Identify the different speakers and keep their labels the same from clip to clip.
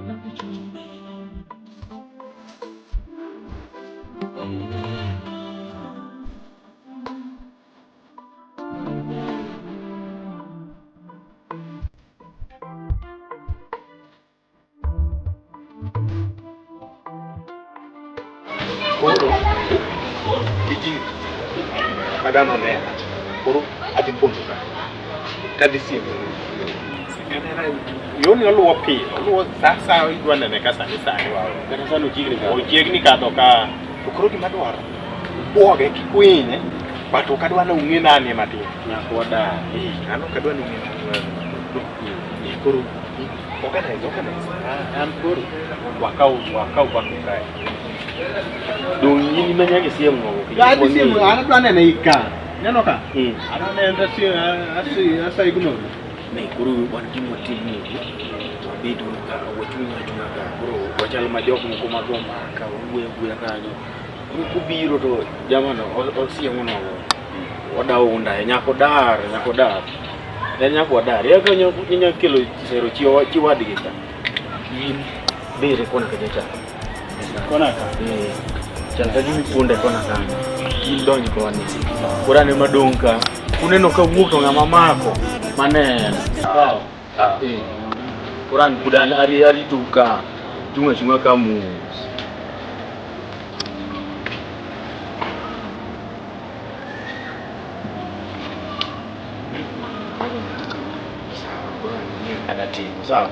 Speaker 1: Madam ne kuru ati buntuka kadi sim yoni olu wapi olu sasa idwana ne kasa ni sai wao kata sanu jigni ka to ka kuru ki madwaro boge ki kwine bato kadwa na ungina ne mati nyakoda ano kadwa ni ungina kuru okana an kuru wakau kwa kai dong ini menyake siam ngo
Speaker 2: ya siam ana twana na ika neno ka ana nenda si asai kuno
Speaker 1: ne kuru wan kimo tini wabidu ka wachunga ka kuru wachal majok ko magoma ka wewe kanyo kubiro to jamano osiemo no wadawo unda nyako dar en nyako dar ya kanyo nyo kilo sero chi wadgi ka in bere kona ka jacha kona ka chanta jimi punde kona ka in donji koni kurane madonka uneno ka wuok to ngama mako manene kuran kudan ari tuka chunga kamu ada tim sawa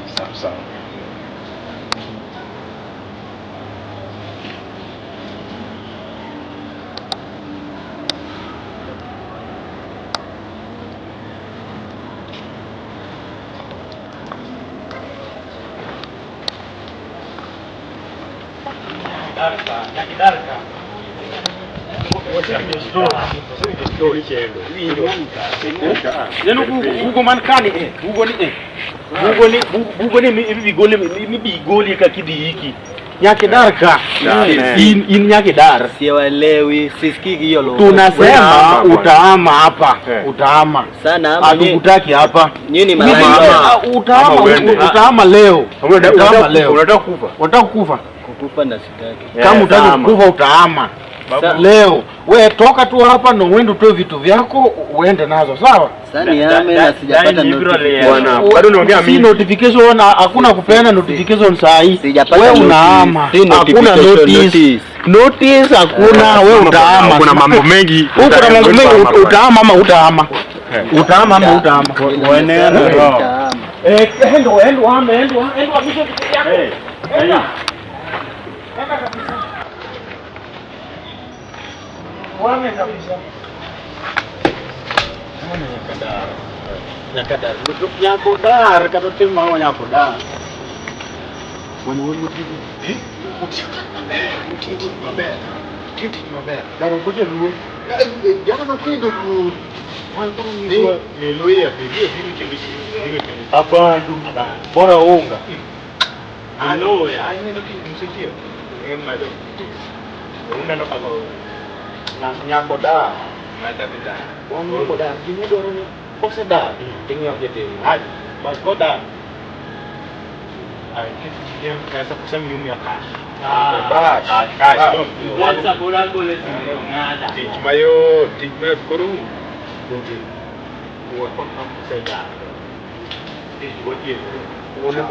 Speaker 1: Darka. Hugo man kani Hugo ni bigoli kakidi hiki nyake darka in nyake dar
Speaker 2: siwalewi sisikiki hiyo lo
Speaker 1: tunasema utaama hapa utaama
Speaker 2: sana
Speaker 1: hatukutaki hapa
Speaker 2: nini malaya
Speaker 1: utaama leo unataka kufa
Speaker 2: na sitaki
Speaker 1: kama utaki kufa utaama leo wewe toka tu hapa na uende utoe vitu vyako uende nazo sawa
Speaker 2: sasa yame na sijapata
Speaker 1: notification bado unaongea mimi notification hakuna kupeana notification saa hii wewe unaama hakuna notice hakuna wewe utaama kuna mambo mengi utaama ama utaama
Speaker 2: uenena
Speaker 1: endo Wame kabisa. Nyakadar. Nyakodar kata tim mau nyakodar. Wani mutibu. Mutibu mabe. Dalam kerja dulu. Jangan nak tidur dulu. Ni ya, apa tu? Bora unga. Halo ya, ini nak musik dia. Macam. Una nak apa? Nyakoda mata beda koda gini dorong poseda tinggal jadi mas koda dia rasa pusing minum ya kas whatsapp boleh ngada mayo tikmat kurung buat apa poseda buat dia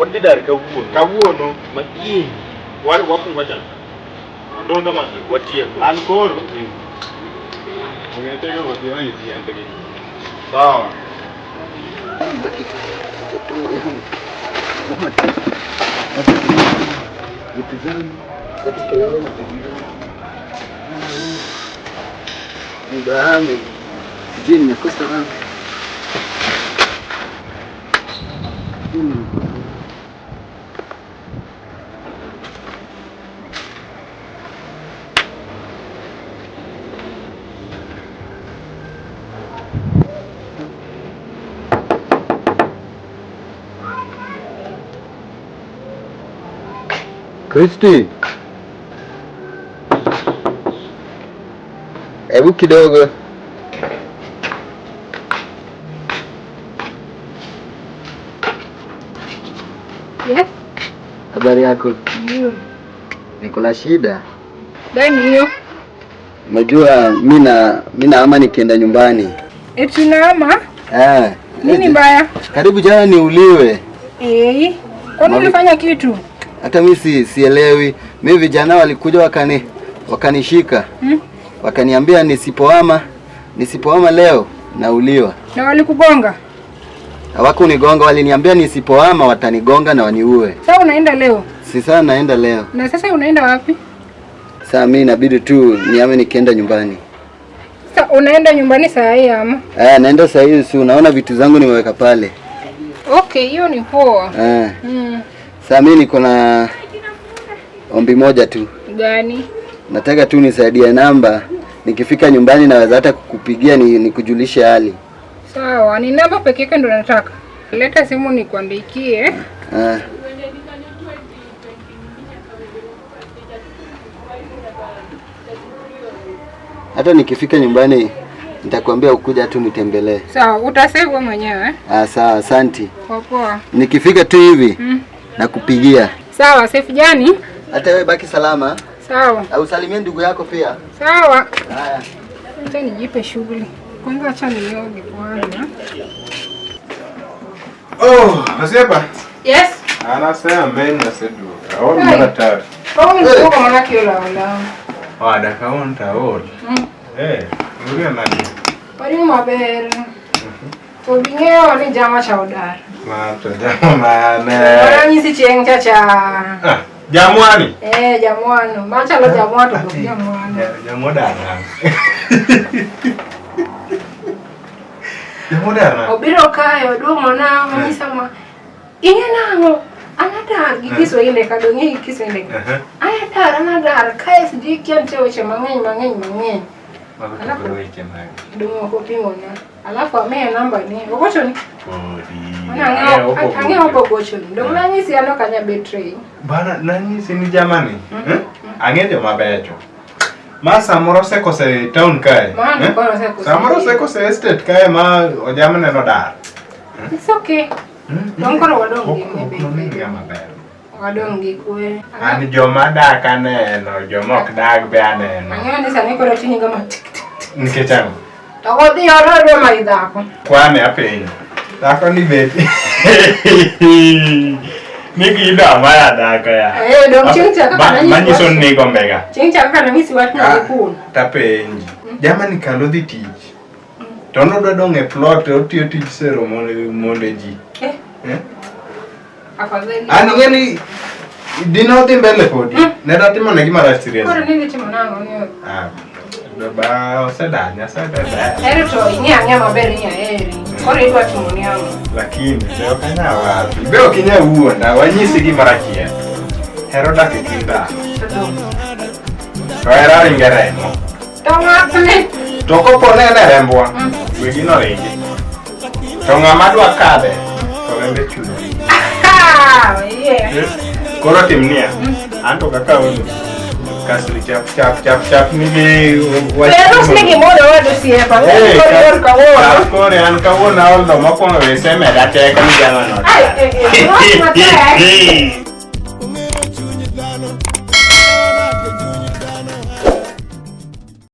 Speaker 1: buat dia dari kawuon no mati war wapun baca donda mas buat dia ankor ungetaka kutia hizi antiki sawa
Speaker 2: Ibrahim jini kosta kan
Speaker 3: Kristi, hebu kidogo.
Speaker 4: Yes.
Speaker 3: Habari yako? Niko na shida.
Speaker 4: Gani hiyo?
Speaker 3: Unajua mimi na ama nikienda nyumbani.
Speaker 4: Eti naama? Nini mbaya?
Speaker 3: Karibu jana niuliwe.
Speaker 4: Kwani ulifanya kitu?
Speaker 3: Hata mimi sielewi. Mimi vijana walikuja wakanishika. Wakaniambia nisipoama leo nauliwa.
Speaker 4: Na walikugonga?
Speaker 3: Hawakunigonga, waliniambia nisipoama watanigonga na waniue.
Speaker 4: Sasa unaenda leo?
Speaker 3: Sasa naenda leo.
Speaker 4: Na sasa unaenda wapi?
Speaker 3: Sasa mimi inabidi tu niame nikienda nyumbani.
Speaker 4: Sasa unaenda nyumbani saa hii ama?
Speaker 3: Naenda saa hii, si unaona vitu zangu nimeweka pale.
Speaker 4: Okay, hiyo ni poa.
Speaker 3: Sasa mimi niko na ombi moja tu.
Speaker 4: Gani?
Speaker 3: Nataka tu nisaidie namba. Nikifika nyumbani naweza hata kukupigia nikujulishe hali.
Speaker 4: Sawa, ni namba pekee yake ndo nataka. Leta simu nikuandikie.
Speaker 3: Hata nikifika nyumbani nitakwambia ukuja tu nitembelee.
Speaker 4: Sawa, utasave wewe mwenyewe.
Speaker 3: Sawa, asante.
Speaker 4: Poa.
Speaker 3: Nikifika tu hivi nakupigia.
Speaker 4: Sawa, safe jani.
Speaker 3: Hata wewe baki salama.
Speaker 4: Sawa.
Speaker 3: Au salimie ndugu yako pia.
Speaker 4: Sawa.
Speaker 3: Haya.
Speaker 4: Acha nijipe shughuli. Kwanza acha nioge kwanza.
Speaker 2: Nasema?
Speaker 4: Yes.
Speaker 2: Anasema mimi naseduka. Au mara tatu.
Speaker 4: Kama mko mwana kila wala.
Speaker 2: Wada kaunta ol. Uri nani?
Speaker 4: Pari maber. Tobingeo ni jama chaudar.
Speaker 2: Mato jama mane.
Speaker 4: Wala nyisi chieng chacha.
Speaker 2: Jamwani?
Speaker 4: Jamwano. Macha lo jamwato ko jamwano.
Speaker 2: Jamodana. Jamodana.
Speaker 4: Obiro kayo duomo na manyisama. Ingenango anadar gi Kiswahili kadongi Kiswahili. Ayadar anadar kae siji kiante weche mang'eny. Alafu dumo ko pimona. Alafu ame namba ni. Ogocho ni. Ang'eyo ogocho ni. Dong nanyisi ano kanya betray.
Speaker 2: Bana nanyisi ni jamani. Ang'eyo mabecho. Ma samoro sekose town kae. Samoro sekose estate kae ma ojamane no dar.
Speaker 4: It's okay. Don't go wadongi
Speaker 2: wadongi
Speaker 4: kwe.
Speaker 2: Ani joma dak aneno, joma ok dak be aneno.
Speaker 4: Ang'eyo ni sani koro chini kama tik tik.
Speaker 2: Nikech ang'o?
Speaker 4: To godhi oro ma idhako.
Speaker 2: Kwane apenjo. Dhako ni beti. Niki ida maya daka ya.
Speaker 4: Dong ching chaka kana nyisi.
Speaker 2: Manyiso ni gombega.
Speaker 4: Ching chaka kana nyisi watu na kun.
Speaker 2: Tapenji. Jamani kalo dhi tich. To nodo dong e plot otiyo tich sero monde ji.
Speaker 4: Afadhali.
Speaker 2: Ani ngeni dino dhi mbele kodi. Ne datimo ne gima rach serious.
Speaker 4: Koro nini timo nango ni.
Speaker 2: Ba osedanya sada.
Speaker 4: Ero to ing'e maber eri. Koro idwa timo ni ang'o.
Speaker 2: Lakini leo kanya wapi? Be okinya wuonda wanyisi gima rachie. Hero dak e kinda. To era ringeremo.
Speaker 4: To ng'apne.
Speaker 2: To kopo ne rembwa. Wegi no ringi. To ng'ama dwa kade. To rembe chuno. Koro timnia. Anto kaka wewe. Kasli chap nigi
Speaker 4: pero nigi modo wadu siepa kor kawono
Speaker 2: kore an kawono oldo mokwongo wese meda teko ni jama no